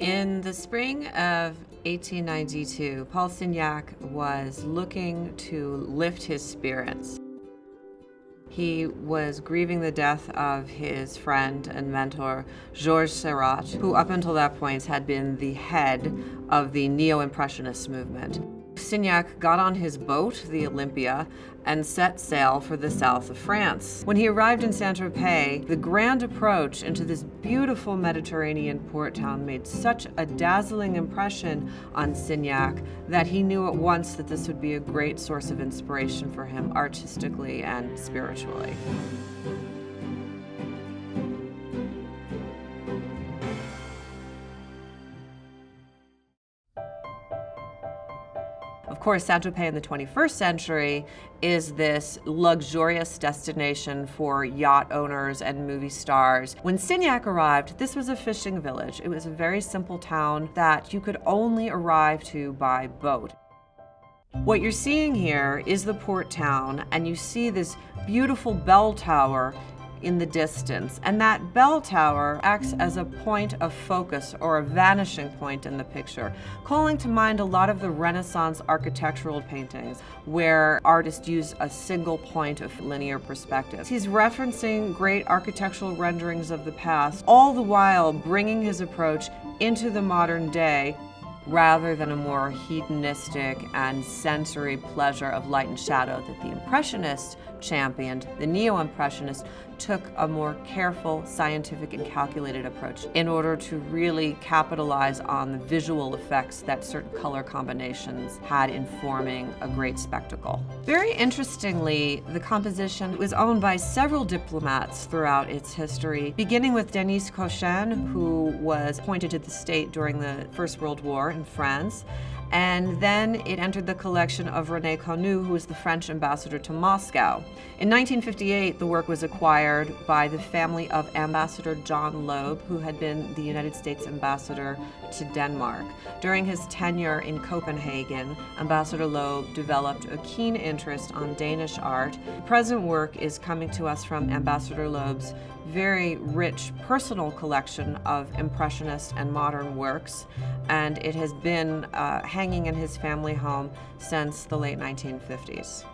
In the spring of 1892, Paul Signac was looking to lift his spirits. He was grieving the death of his friend and mentor, Georges Seurat, who up until that point had been the head of the Neo-Impressionist movement. Signac got on his boat, the Olympia, and set sail for the south of France. When he arrived in Saint-Tropez, the grand approach into this beautiful Mediterranean port town made such a dazzling impression on Signac that he knew at once that this would be a great source of inspiration for him artistically and spiritually. Of course, Saint-Tropez in the 21st century is this luxurious destination for yacht owners and movie stars. When Signac arrived, this was a fishing village. It was a very simple town that you could only arrive to by boat. What you're seeing here is the port town, and you see this beautiful bell tower in the distance, and that bell tower acts as a point of focus or a vanishing point in the picture, calling to mind a lot of the Renaissance architectural paintings where artists use a single point of linear perspective. He's referencing great architectural renderings of the past, all the while bringing his approach into the modern day rather than a more hedonistic and sensory pleasure of light and shadow that the Impressionists championed. The Neo-Impressionists took a more careful, scientific, and calculated approach in order to really capitalize on the visual effects that certain color combinations had in forming a great spectacle. Very interestingly, the composition was owned by several diplomats throughout its history, beginning with Denis Cochin, who was appointed to the state during the First World War in France. And then it entered the collection of René Cornu, who was the French ambassador to Moscow. In 1958, the work was acquired by the family of Ambassador John Loeb, who had been the United States ambassador to Denmark. During his tenure in Copenhagen, Ambassador Loeb developed a keen interest on Danish art. The present work is coming to us from Ambassador Loeb's very rich personal collection of Impressionist and modern works, and it has been hanging in his family home since the late 1950s.